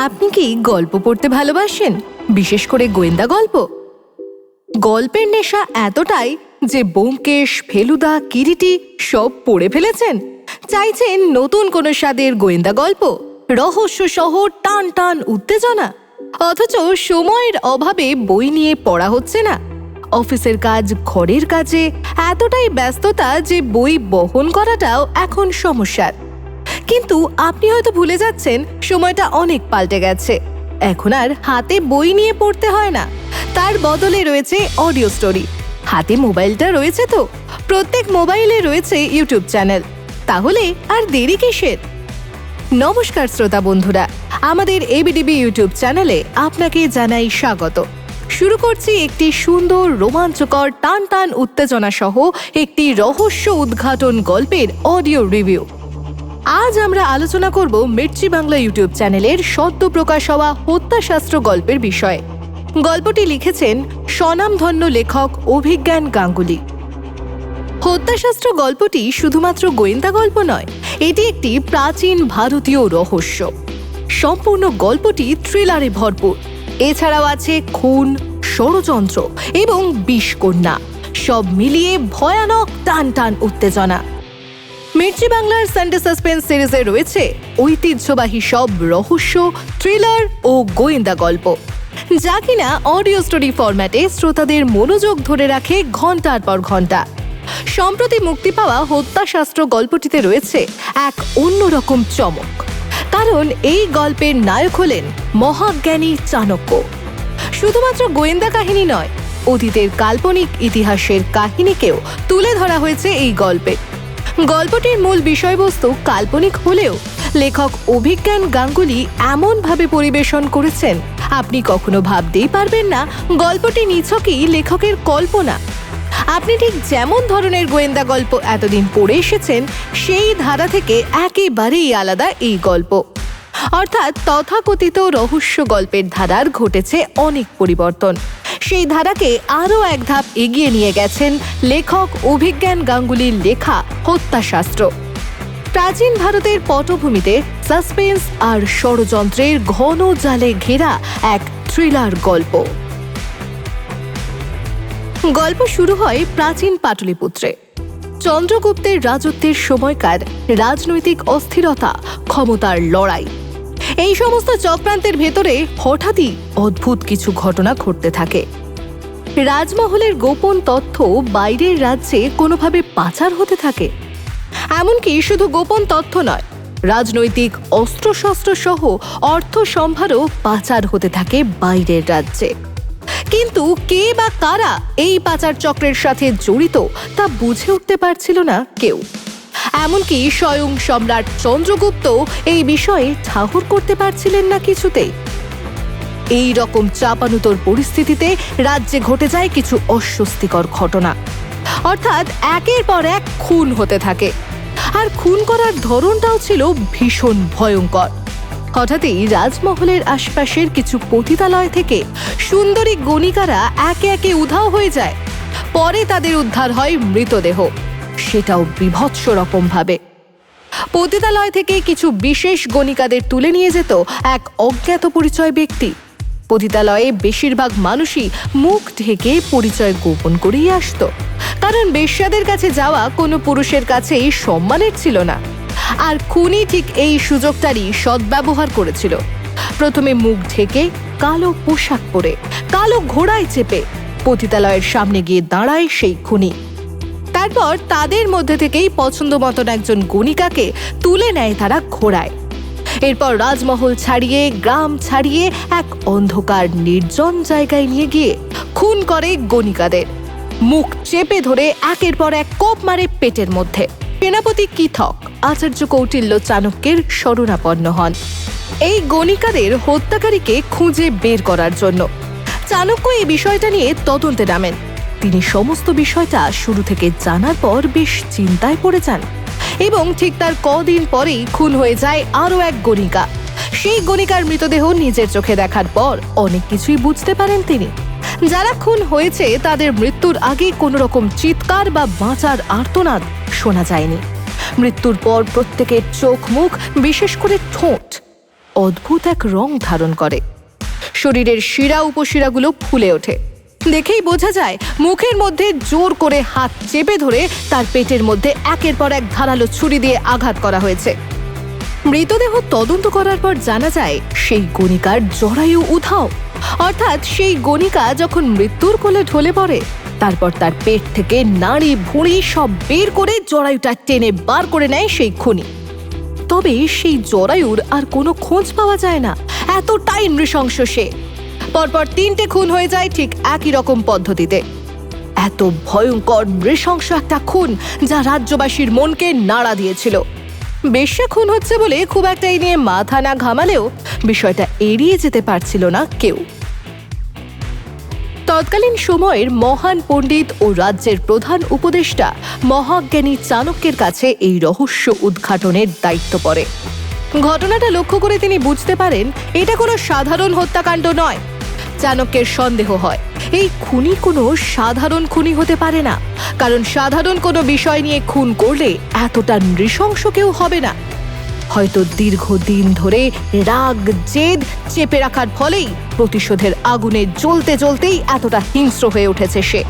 আপনি কি গল্প পড়তে ভালোবাসেন, বিশেষ করে গোয়েন্দা গল্প? গল্পের নেশা এতটাই যে ব্যোমকেশ, ফেলুদা, কিরিটি সব পড়ে ফেলেছেন? চাইছেন নতুন কোনো স্বাদের গোয়েন্দা গল্প, রহস্য সহ টান টান উত্তেজনা, অথচ সময়ের অভাবে বই নিয়ে পড়া হচ্ছে না। অফিসের কাজ, ঘরের কাজে এতটাই ব্যস্ততা যে বই বহন করাটাও এখন সমস্যার। কিন্তু আপনি হয়তো ভুলে যাচ্ছেন, সময়টা অনেক পাল্টে গেছে। এখন আর হাতে বই নিয়ে পড়তে হয় না, তার বদলে রয়েছে অডিও স্টোরি। হাতে মোবাইলটা রয়েছে তো, প্রত্যেক মোবাইলে রয়েছে ইউটিউব চ্যানেল। তাহলে আর দেরি কিসের? নমস্কার শ্রোতা বন্ধুরা, আমাদের এবিডিবি ইউটিউব চ্যানেলে আপনাকে জানাই স্বাগত। শুরু করছি একটি সুন্দর, রোমাঞ্চকর, টান টান উত্তেজনা সহ একটি রহস্য উদ্ঘাটন গল্পের অডিও রিভিউ। আজ আমরা আলোচনা করব মির্চি বাংলা ইউটিউব চ্যানেলের সদ্য প্রকাশ হওয়া হত্যাশাস্ত্র গল্পের বিষয়ে। গল্পটি লিখেছেন স্বনামধন্য লেখক অভিজ্ঞান গাঙ্গুলি। হত্যাশাস্ত্র গল্পটি শুধুমাত্র গোয়েন্দা গল্প নয়, এটি একটি প্রাচীন ভারতীয় রহস্য। সম্পূর্ণ গল্পটি থ্রিলারে ভরপুর। এছাড়াও আছে খুন, ষড়যন্ত্র এবং বিষকন্যা, সব মিলিয়ে ভয়ানক টান টান উত্তেজনা। মির্চি বাংলার সানডে সাসপেন্স সিরিজে রয়েছে ঐতিহ্যবাহী সব রহস্য, থ্রিলার ও গোয়েন্দা গল্প, যা কিনা অডিও স্টোরি ফরম্যাটে শ্রোতাদের মনোযোগ ধরে রাখে ঘন্টার পর ঘন্টা। সম্প্রতি মুক্তি পাওয়া হত্যাশাস্ত্র গল্পটিতে রয়েছে এক অন্যরকম চমক, কারণ এই গল্পের নায়ক হলেন মহাজ্ঞানী চাণক্য। শুধুমাত্র গোয়েন্দা কাহিনী নয়, অতীতের কাল্পনিক ইতিহাসের কাহিনীকেও তুলে ধরা হয়েছে এই গল্পে। গল্পটির মূল বিষয়বস্তু কাল্পনিক হলেও লেখক অভিজ্ঞান গাঙ্গুলি এমনভাবে পরিবেশন করেছেন, আপনি কখনো ভাবতেই পারবেন না গল্পটি নিছকই লেখকের কল্পনা। আপনি ঠিক যেমন ধরনের গোয়েন্দা গল্প এতদিন পড়ে এসেছেন, সেই ধারা থেকে একেবারেই আলাদা এই গল্প। অর্থাৎ তথাকথিত রহস্য গল্পের ধারার ঘটেছে অনেক পরিবর্তন। সেই ধারাকে আরও এক ধাপ এগিয়ে নিয়ে গেছেন লেখক অভিজ্ঞান গাঙ্গুলির লেখা হত্যাশাস্ত্র। প্রাচীন ভারতের পটভূমিতে সাসপেন্স আর ষড়যন্ত্রের ঘন জালে ঘেরা এক থ্রিলার গল্প। গল্প শুরু হয় প্রাচীন পাটলিপুত্রে। চন্দ্রগুপ্তের রাজত্বের সময়কার রাজনৈতিক অস্থিরতা, ক্ষমতার লড়াই, এই সমস্ত চক্রান্তের ভেতরে হঠাৎই অদ্ভুত কিছু ঘটনা ঘটতে থাকে। রাজমহলের গোপন তথ্য বাইরের রাজ্যে কোনোভাবে পাচার হতে থাকে। এমনকি শুধু গোপন তথ্য নয়, রাজনৈতিক অস্ত্রশস্ত্র সহ অর্থ সম্ভারও পাচার হতে থাকে বাইরের রাজ্যে। কিন্তু কে বা কারা এই পাচার চক্রের সাথে জড়িত তা বুঝে উঠতে পারছিল না কেউ। এমনকি স্বয়ং সম্রাট চন্দ্রগুপ্ত এই বিষয়ে ঠাহর করতে পারছিলেন না কিছুতেই। এই রকম চাপানুতোর পরিস্থিতিতে রাজ্যে ঘটে যায় কিছু অস্বস্তিকর ঘটনা। অর্থাৎ একের পর এক খুন হতে থাকে, আর খুন করার ধরনটাও ছিল ভীষণ ভয়ঙ্কর। হঠাৎই রাজমহলের আশপাশের কিছু পতিতালয় থেকে সুন্দরী গণিকারা একে একে উধাও হয়ে যায়। পরে তাদের উদ্ধার হয় মৃতদেহ, সেটাও বিভৎস রকম ভাবে। পতিতালয় থেকে কিছু বিশেষ গণিকাদের তুলে নিয়ে যেত এক অজ্ঞাত পরিচয় ব্যক্তি। পতিতালয়ে বেশিরভাগ মানুষই মুখ ঢেকে পরিচয় গোপন করেই আসত, কারণ বেশ্যাদের কাছে যাওয়া কোনো পুরুষের কাছেই সম্মানের ছিল না। আর খুনি ঠিক এই সুযোগটারই সদ্ব্যবহার করেছিল। প্রথমে মুখ ঢেকে, কালো পোশাক পরে, কালো ঘোড়ায় চেপে পতিতালয়ের সামনে গিয়ে দাঁড়ায় সেই খুনি। তারপর তাদের মধ্যে থেকেই পছন্দ মতন একজন গণিকাকে তুলে নেয় তারা ঘোড়ায়। এরপর রাজমহল ছাড়িয়ে, গ্রাম ছাড়িয়ে এক অন্ধকার নির্জন জায়গায় নিয়ে গিয়ে খুন করে গণিকাদের। মুখ চেপে ধরে একের পর এক কোপ মারে পেটের মধ্যে। সেনাপতি কিথক আচার্য কৌটিল্য চাণক্যের শরণাপন্ন হন এই গণিকাদের হত্যাকারীকে খুঁজে বের করার জন্য। চাণক্য এই বিষয়টা নিয়ে তদন্তে নামেন। তিনি সমস্ত বিষয়টা শুরু থেকে জানার পর বেশ চিন্তায় পড়ে যান, এবং ঠিক তার কদিন পরেই খুন হয়ে যায় আরও এক গণিকা। সেই গণিকার মৃতদেহ নিজের চোখে দেখার পর অনেক কিছুই বুঝতে পারেন তিনি। যারা খুন হয়েছে তাদের মৃত্যুর আগে কোনো রকম চিৎকার বা বাঁচার আর্তনাদ শোনা যায়নি। মৃত্যুর পর প্রত্যেকের চোখ মুখ, বিশেষ করে ঠোঁট অদ্ভুত এক রং ধারণ করে। শরীরের শিরা উপশিরাগুলো ফুলে ওঠে। দেখেই বোঝা যায় মুখের মধ্যে জোর করে হাত চেপে ধরে তার পেটের মধ্যে একের পর এক ধারালো ছুরি দিয়ে আঘাত করা হয়েছে। মৃতদেহ তদন্ত করার পর জানা যায় সেই গণিকার জরায়ু উধাও, অর্থাৎ সেই গণিকা যখন মৃত্যুর কোলে ঢলে পড়ে তারপর তার পেট থেকে নাড়ি ভুঁড়ি সব বের করে জরায়ুটা টেনে বার করে নেয় সেই খুনি। তবে সেই জরায়ুর আর কোনো খোঁজ পাওয়া যায় না, এতটাই নৃশংস সে। পরপর 3টে খুন হয়ে যায় ঠিক একই রকম পদ্ধতিতে। এত ভয়ঙ্কর নৃশংস একটা খুন যা রাজ্যবাসীর মনকে নাড়া দিয়েছিল। বেশ্যা খুন হচ্ছে বলে খুব একটা এই নিয়ে মাথা না ঘামালেও বিষয়টা এড়িয়ে যেতে পারছিল না কেউ। তৎকালীন সময়ের মহান পণ্ডিত ও রাজ্যের প্রধান উপদেষ্টা মহাজ্ঞানী চাণক্যের কাছে এই রহস্য উদ্ঘাটনের দায়িত্ব পড়ে। ঘটনাটা লক্ষ্য করে তিনি বুঝতে পারেন এটা কোনো সাধারণ হত্যাকাণ্ড নয়। চাণক্যের সন্দেহ হয় এই খুনি কোনো সাধারণ খুনি হতে পারে না, কারণ সাধারণ কোনো বিষয় নিয়ে খুন করলে এতটা নৃশংস কেউ হবে না। হয়তো দীর্ঘদিন ধরে রাগ জেদ চেপে রাখার ফলেই প্রতিশোধের আগুনে জ্বলতে জ্বলতেই এতটা হিংস্র হয়ে উঠেছে সে।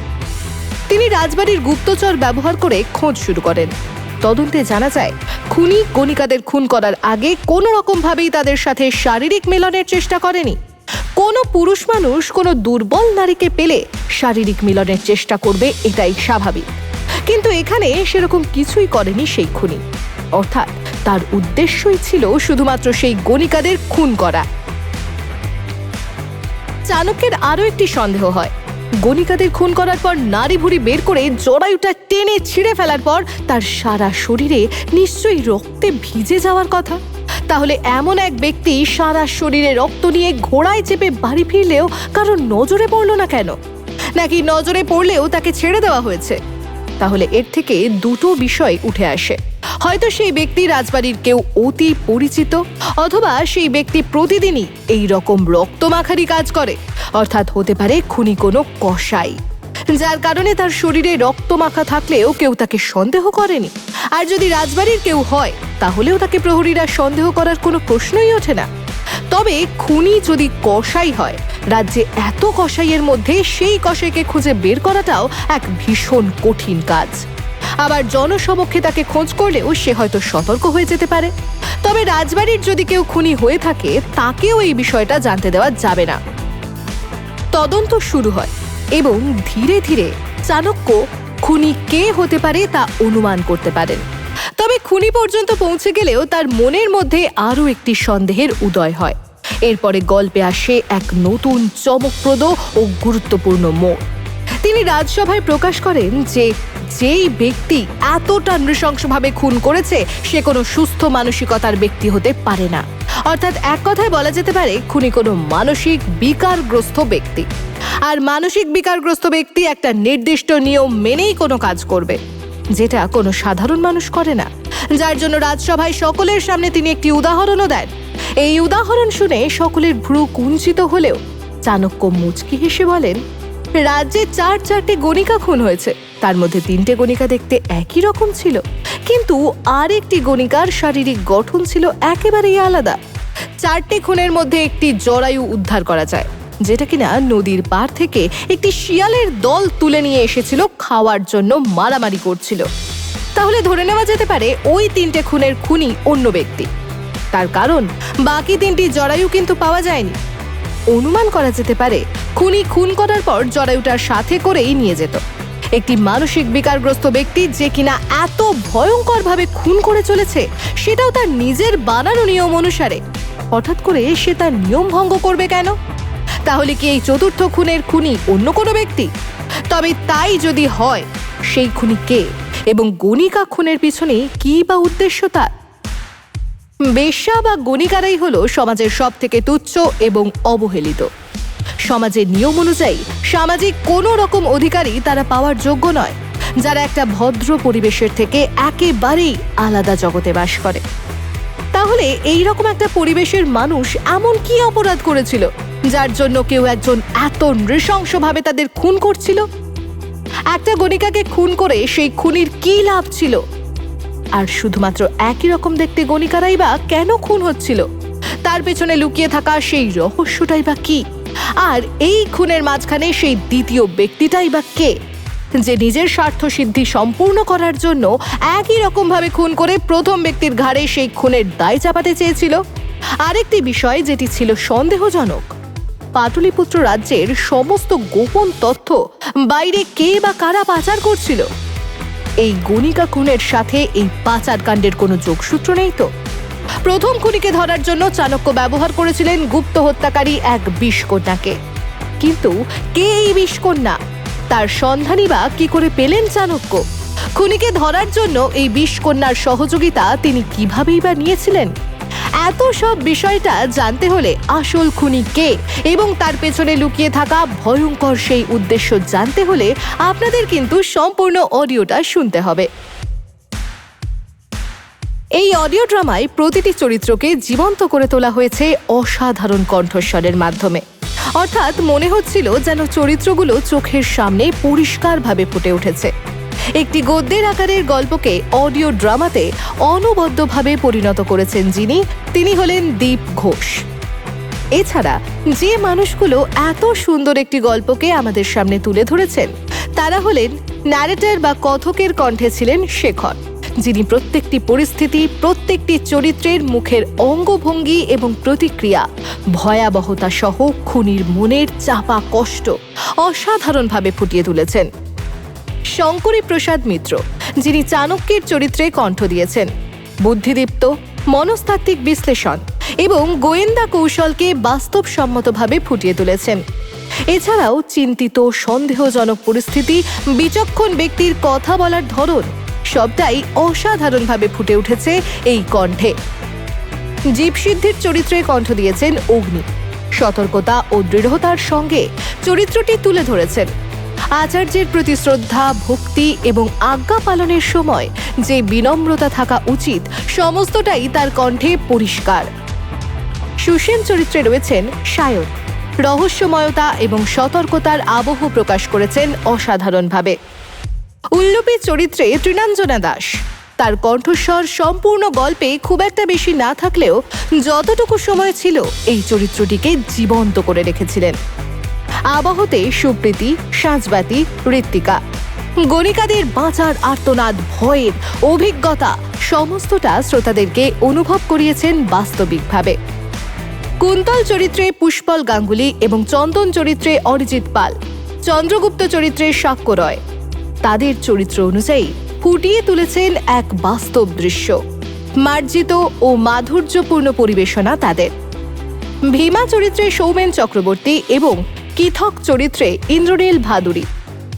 তিনি রাজবাড়ির গুপ্তচর ব্যবহার করে খোঁজ শুরু করেন। তদন্তে জানা যায় খুনি গণিকাদের খুন করার আগে কোনো রকম ভাবেই তাদের সাথে শারীরিক মিলনের চেষ্টা করেনি। কোনো পুরুষ মানুষ কোনো দুর্বল নারীকে পেলে শারীরিক মিলনের চেষ্টা করবে, এটাই স্বাভাবিক। কিন্তু এখানে সেরকম কিছুই করেনি সেই খুনি, অর্থাৎ তার উদ্দেশ্যই ছিল শুধুমাত্র সেই গণিকাদের খুন করা। চাণক্যের আরও একটি সন্দেহ হয়, গণিকাদের খুন করার পর নাড়ি ভুঁড়ি বের করে জরায়ুটা টেনে ছিঁড়ে ফেলার পর তার সারা শরীরে নিশ্চয়ই রক্তে ভিজে যাওয়ার কথা। তাহলে এমন এক ব্যক্তি সারা শরীরে রক্ত নিয়ে ঘোড়ায় চেপে বাড়ি ফিরলেও কারোর নজরে পড়ল না কেন? নাকি নজরে পড়লেও তাকে ছেড়ে দেওয়া হয়েছে? তাহলে এর থেকে দুটো বিষয় উঠে আসে। হয়তো সেই ব্যক্তি রাজবাড়ির কেউ অতি পরিচিত, অথবা সেই ব্যক্তি প্রতিদিনই এই রকম রক্তমাখারি কাজ করে, অর্থাৎ হতে পারে খুনি কোনো কসাই, যার কারণে তার শরীরে রক্তমাখা থাকলেও কেউ তাকে সন্দেহ করেনি। আর যদি রাজবাড়ির কেউ হয় তাহলেও তাকে প্রহরীরা সন্দেহ করার কোনো প্রশ্নই ওঠে না। তবে খুনি যদি কসাই হয়, রাজ্যে এত কসাইয়ের মধ্যে সেই কসাইকে খুঁজে বের করাটাও এক ভীষণ কঠিন কাজ। আবার জনসমক্ষে তাকে খোঁজ করলেও সে হয়তো সতর্ক হয়ে যেতে পারে। তবে রাজবাড়ির যদি কেউ খুনি হয়ে থাকে তাকেও এই বিষয়টা জানতে দেওয়া যাবে না। তদন্ত শুরু হয় এবং ধীরে ধীরে চাণক্য খুনি কে হতে পারে তা অনুমান করতে পারেন। তবে খুনি পর্যন্ত পৌঁছে গেলেও তার মনের মধ্যে আরও একটি সন্দেহের উদয় হয়। এরপরে গল্পে আসে এক নতুন চমকপ্রদ ও গুরুত্বপূর্ণ মোড়। তিনি রাজসভায় প্রকাশ করেন যে যেই ব্যক্তি এতটা নৃশংসভাবে খুন করেছে সে কোনো সুস্থ মানসিকতার ব্যক্তি হতে পারে না। অর্থাৎ এক কথায় বলা যেতে পারে খুনি কোনো মানসিক বিকারগ্রস্ত ব্যক্তি। আর মানসিক বিকারগ্রস্ত ব্যক্তি একটা নির্দিষ্ট নিয়ম মেনেই কোনো কাজ করবে, যেটা কোনো সাধারণ মানুষ করে না। যার জন্য রাজসভায় সকলের সামনে তিনি একটি উদাহরণও দেন। এই উদাহরণ শুনে সকলের ভ্রু কুঞ্চিত হলেও চাণক্য মুচকি হেসে বলেন, রাজ্যে 4টে গণিকা খুন হয়েছে, তার মধ্যে 3টে গণিকা দেখতে একই রকম ছিল, কিন্তু আর একটি গণিকার শারীরিক গঠন ছিল একেবারেই আলাদা। 4টে খুনের মধ্যে একটি জরায়ু উদ্ধার করা যায়, যেটা কিনা নদীর পাড় থেকে একটি শিয়ালের দল তুলে নিয়ে এসেছিল খাওয়ার জন্য মারামারি করছিল। তাহলে ধরে নেওয়া যেতে পারে ওই 3টে খুনের খুনি অন্য ব্যক্তি। তার কারণ বাকি 3টি জরায়ু কিন্তু পাওয়া যায়নি। অনুমান করা যেতে পারে খুনি খুন করার পর জরায়ুটার সাথে করেই নিয়ে যেত। একটি মানসিক বিকারগ্রস্ত ব্যক্তি যে কিনা এত ভয়ঙ্করভাবে খুন করে চলেছে, সেটাও তার নিজের বানানো নিয়ম অনুসারে, হঠাৎ করে সে তার নিয়ম ভঙ্গ করবে কেন? তাহলে কি এই 4র্থ খুনের খুনি অন্য কোনো ব্যক্তি? তবে তাই যদি হয়, সেই খুনি কে এবং গণিকা খুনের পিছনে কি বা উদ্দেশ্য তার? বেশ্যা বা গণিকারাই হলো সমাজের সব থেকে তুচ্ছ এবং অবহেলিত। সমাজের নিয়ম অনুযায়ী সামাজিক কোনো রকম অধিকারই তারা পাওয়ার যোগ্য নয়, যারা একটা ভদ্র পরিবেশের থেকে একেবারেই আলাদা জগতে বাস করে। তাহলে এই রকম একটা পরিবেশের মানুষ এমন কি অপরাধ করেছিল যার জন্য কেউ একজন এত নৃশংসভাবে তাদের খুন করছিল? একটা গণিকাকে খুন করে সেই খুনির কি লাভ ছিল? আর শুধুমাত্র একই রকম দেখতে গণিকারাই বা কেন খুন হচ্ছিল? তার পেছনে লুকিয়ে থাকা সেই রহস্যটাই বা কি? আর এই খুনের মাঝখানে সেই দ্বিতীয় ব্যক্তিটাই বা কে, যে নিজের স্বার্থ সিদ্ধি সম্পূর্ণ করার জন্য একই রকমভাবে খুন করে প্রথম ব্যক্তির ঘাড়ে সেই খুনের দায় চাপাতে চেয়েছিল? আরেকটি বিষয় যেটি ছিল সন্দেহজনক, পাটলিপুত্র রাজ্যের সমস্ত গোপন তথ্য বাইরে কে বা কারা পাচার করছিল? এই গণিকা খুনের সাথে এই পাচার কাণ্ডের কোনো যোগসূত্র নেই তো? প্রথম খুনিকে ধরার জন্য চাণক্য ব্যবহার করেছিলেন গুপ্ত হত্যাকারী এক বিষকন্যাকে, কিন্তু কে এই বিষকন্যা? তার সন্ধানই বা কি করে পেলেন চাণক্য? খুনিকে ধরার জন্য এই বিষকন্যার সহযোগিতা তিনি কিভাবেই বা নিয়েছিলেন? এত সব বিষয়টা জানতে হলে আসল খুনি কে এবং তার পেছনে লুকিয়ে থাকা ভয়ঙ্কর সেই উদ্দেশ্য জানতে হলে আপনাদের কিন্তু সম্পূর্ণ অডিওটা শুনতে হবে। এই অডিও ড্রামায় প্রতিটি চরিত্রকে জীবন্ত করে তোলা হয়েছে অসাধারণ কণ্ঠস্বরের মাধ্যমে। অর্থাৎ মনে হচ্ছিল যেন চরিত্রগুলো চোখের সামনে পরিষ্কারভাবে ফুটে উঠেছে। একটি গদ্যের আকারের গল্পকে অডিও ড্রামাতে অনবদ্যভাবে পরিণত করেছেন যিনি, তিনি হলেন দীপ ঘোষ। এছাড়া যে মানুষগুলো এত সুন্দর একটি গল্পকে আমাদের সামনে তুলে ধরেছেন তারা হলেন ন্যারেটর বা কথকের কণ্ঠে ছিলেন শেখর, যিনি প্রত্যেকটি পরিস্থিতি, প্রত্যেকটি চরিত্রের মুখের অঙ্গভঙ্গি এবং প্রতিক্রিয়া, ভয়াবহতা সহ খুনির মনের চাপা কষ্ট অসাধারণভাবে ফুটিয়ে তুলেছেন। শঙ্করী প্রসাদ মিত্র, যিনি চাণক্যের চরিত্রে কণ্ঠ দিয়েছেন, বুদ্ধিদীপ্ত, মনস্তাত্ত্বিক বিশ্লেষণ এবং গোয়েন্দা কৌশলকে বাস্তবসম্মতভাবে ফুটিয়ে তুলেছেন। এছাড়াও চিন্তিত, সন্দেহজনক পরিস্থিতি, বিচক্ষণ ব্যক্তির কথা বলার ধরন সবটাই অসাধারণভাবে ফুটে উঠেছে এই কণ্ঠে। জীবসিদ্ধির চরিত্রে কণ্ঠ দিয়েছেন অগ্নি, সতর্কতা ও দৃঢ়তার সঙ্গে চরিত্রটি তুলে ধরেছেন। আচার্যের প্রতি শ্রদ্ধা, ভক্তি এবং আজ্ঞা পালনের সময় যে বিনম্রতা থাকা উচিত সমস্তটাই তার কণ্ঠে পরিষ্কার। সুসেন চরিত্রে রয়েছেন সায়ন, রহস্যময়তা এবং সতর্কতার আবহ প্রকাশ করেছেন অসাধারণভাবে। উল্লুপী চরিত্রে তৃণাঞ্জনা দাস, তার কণ্ঠস্বর সম্পূর্ণ গল্পে খুব একটা বেশি না থাকলেও যতটুকু সময় ছিল এই চরিত্রটিকে জীবন্ত করে রেখেছিলেন। আবহতে সুপ্রীতি, সাঁঝবাতি, ঋত্বিকা, গণিকাদের বাঁচার আর্তনাদ, ভয়ের অভিজ্ঞতা সমস্তটা শ্রোতাদেরকে অনুভব করিয়েছেন বাস্তবিকভাবে। কুন্তল চরিত্রে পুষ্পল গাঙ্গুলি এবং চন্দন চরিত্রে অরিজিৎ পাল, চন্দ্রগুপ্ত চরিত্রে সাক্ষ্য রয় তাদের চরিত্র অনুযায়ী ফুটিয়ে তুলেছেন এক বাস্তব দৃশ্য। মার্জিত ও মাধুর্যপূর্ণ পরিবেশনা তাদের। ভীমা চরিত্রে সৌমেন চক্রবর্তী এবং কিথক চরিত্রে ইন্দ্রনীল ভাদুরী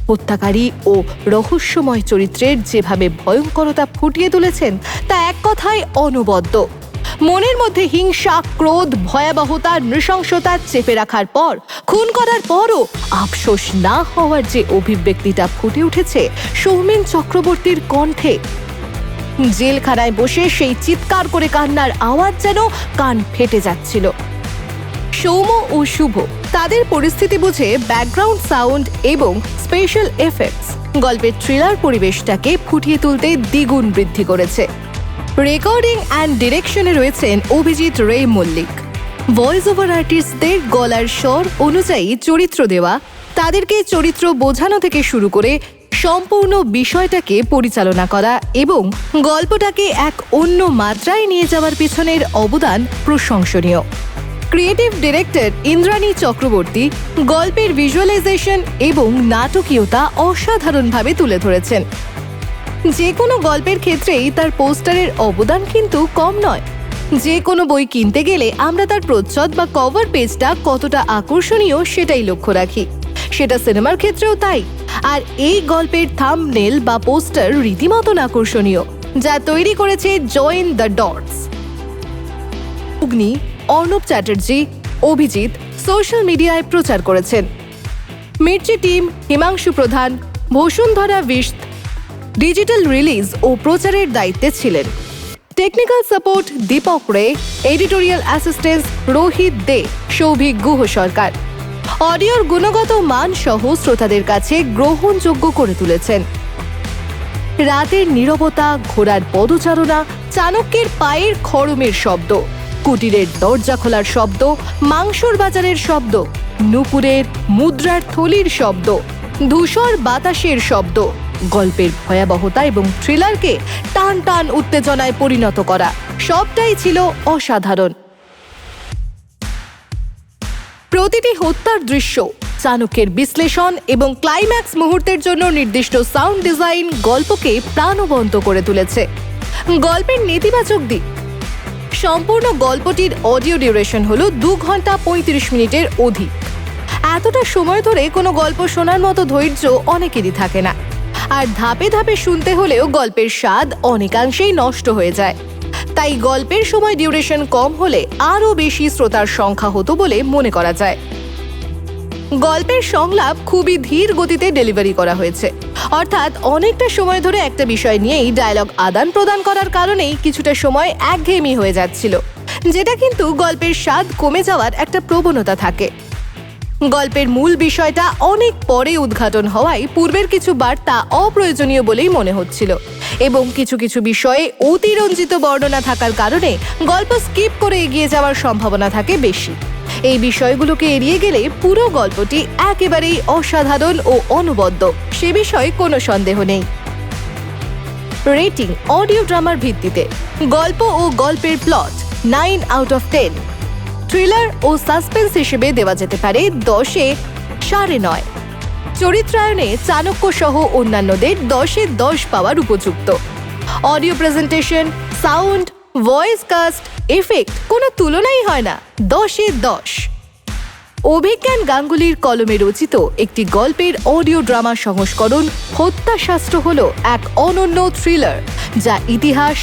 হত্যাকারী ও রহস্যময় চরিত্রের যেভাবে ভয়ঙ্করতা ফুটিয়ে তুলেছেন তা এক কথায় অনবদ্য। মনের মধ্যে হিংসা, ক্রোধ, ভয়াবহতা, নৃশংসতা চেপে রাখার পর, খুন করার পরও আফসোস না হওয়ার যে অভিব্যক্তিটা ফুটে উঠেছে সৌমেন চক্রবর্তীর কণ্ঠে, জেলখানায় বসে সেই চিৎকার করে কান্নার আওয়াজ যেন কান ফেটে যাচ্ছিল। সৌম ও শুভ তাদের পরিস্থিতি বুঝে ব্যাকগ্রাউন্ড সাউন্ড এবং স্পেশাল এফেক্টস গল্পের থ্রিলার পরিবেশটাকে ফুটিয়ে তুলতে দ্বিগুণ বৃদ্ধি করেছে। রেকর্ডিং অ্যান্ড ডিরেকশনে রয়েছেন অভিজিৎ রে মল্লিক। ভয়েস ওভার আর্টিস্টদের গলার স্বর অনুযায়ী চরিত্র দেওয়া, তাদেরকে চরিত্র বোঝানো থেকে শুরু করে সম্পূর্ণ বিষয়টাকে পরিচালনা করা এবং গল্পটাকে এক অন্য মাত্রায় নিয়ে যাওয়ার পিছনের অবদান প্রশংসনীয়। ক্রিয়েটিভ ডিরেক্টর ইন্দ্রাণী চক্রবর্তী গল্পের ভিজুয়ালাইজেশন এবং নাটকীয়তা অসাধারণভাবে তুলে ধরেছেন। যে কোনো গল্পের ক্ষেত্রেই তার পোস্টারের অবদান কিন্তু কম নয়। যে কোনো বই কিনতে গেলে আমরা তার প্রচ্ছদ বা কভার পেজটা কতটা আকর্ষণীয় সেটাই লক্ষ্য রাখি, সেটা সিনেমার ক্ষেত্রেও তাই। আর এই গল্পের থাম্বনেল বা পোস্টার রীতিমতন আকর্ষণীয়, যা তৈরি করেছে join the dots. Agni, Arnab Chatterjee, Abhijit social মিডিয়ায় প্রচার করেছেন। মির্চি টিম হিমাংশু প্রধান, বসুন্ধরা বিশত ডিজিটাল রিলিজ ও প্রচারের দায়িত্বে ছিলেন। টেকনিক্যাল সাপোর্ট দীপক রে, এডিটোরিয়াল অ্যাসিস্ট্যান্স রোহিত দে, সৌভিক গুহ সরকার। অডিওর গুণগত মান সহ শ্রোতাদের কাছে গ্রহণযোগ্য করে তুলেছেন। রাতের নীরবতা, ঘোড়ার পদচারণা, চাণক্যের পায়ের খড়মের শব্দ, কুটিরের দরজা খোলার শব্দ, মাংসর বাজারের শব্দ, নুপুরের মুদ্রার থলির শব্দ, ধূসর বাতাসের শব্দ, গল্পের ভয়াবহতা এবং থ্রিলারকে টান টান উত্তেজনায় পরিণত করা সবটাই ছিল অসাধারণ। প্রতিটি হত্যার দৃশ্য, চাণক্যের বিশ্লেষণ এবং ক্লাইম্যাক্স মুহূর্তের জন্য নির্দিষ্ট সাউন্ড ডিজাইন গল্পকে প্রাণবন্ত করে তুলেছে। গল্পের নেতিবাচক দিক: সম্পূর্ণ গল্পটির অডিও ডিউরেশন হলো 2 ঘন্টা 35 মিনিটের অধিক। এতটা সময় ধরে কোনো গল্প শোনার মতো ধৈর্য অনেকেরই থাকে না, আর ধাপে ধাপে শুনতে হলেও গল্পের স্বাদ অনেকাংশেই নষ্ট হয়ে যায়। তাই গল্পের সময় ডিউরেশন কম হলে আরও বেশি শ্রোতার সংখ্যা হতো বলে মনে করা যায়। গল্পের সংলাপ খুবই ধীর গতিতে ডেলিভারি করা হয়েছে, অর্থাৎ অনেকটা সময় ধরে একটা বিষয় নিয়েই ডায়লগ আদান প্রদান করার কারণেই কিছুটা সময় একঘেয়েমি হয়ে যাচ্ছিল, যেটা কিন্তু গল্পের স্বাদ কমে যাওয়ার একটা প্রবণতা থাকে। গল্পের মূল বিষয়টা অনেক পরে উদ্ঘাটন হওয়ায় পূর্বের কিছু বার্তা অপ্রয়োজনীয় বলেই মনে হচ্ছিল, এবং কিছু কিছু বিষয়ে অতিরঞ্জিত বর্ণনা থাকার কারণে গল্প স্কিপ করে এগিয়ে যাওয়ার সম্ভাবনা থাকে বেশি। এই বিষয়গুলোকে এড়িয়ে গেলে পুরো গল্পটি একেবারেই অসাধারণ ও অনবদ্য, সে বিষয়ে কোনো সন্দেহ নেই। রেটিং অডিও ড্রামার ভিত্তিতে: গল্প ও গল্পের প্লট 9 আউট অফ 10। থ্রিলার ও সাসপেন্স হিসেবে দেওয়া যেতে পারে 10-এ 9.5। চরিত্রায়নে চাণক্য সহ অন্যান্যদের 10-এ 10 পাওয়ার উপযুক্ত। Audio presentation, sound, voice cast, effect কোনো তুলনাই হয় না, 10-এ 10। অভিজ্ঞান গাঙ্গুলির কলমে রচিত একটি গল্পের অডিও ড্রামা সংস্করণ হত্যাশাস্ত্র হল এক অনন্য থ্রিলার, যা ইতিহাস,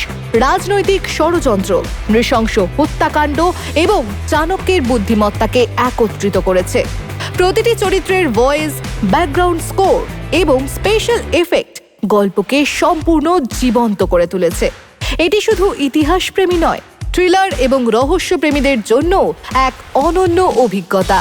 রাজনৈতিক ষড়যন্ত্র, নৃশংস হত্যাকাণ্ড এবং চাণক্যের বুদ্ধিমত্তাকে একত্রিত করেছে। প্রতিটি চরিত্রের ভয়েস, ব্যাকগ্রাউন্ড স্কোর এবং স্পেশাল এফেক্ট গল্পকে সম্পূর্ণ জীবন্ত করে তুলেছে। এটি শুধু ইতিহাসপ্রেমী নয়, থ্রিলার এবং রহস্যপ্রেমীদের জন্য এক অনন্য অভিজ্ঞতা।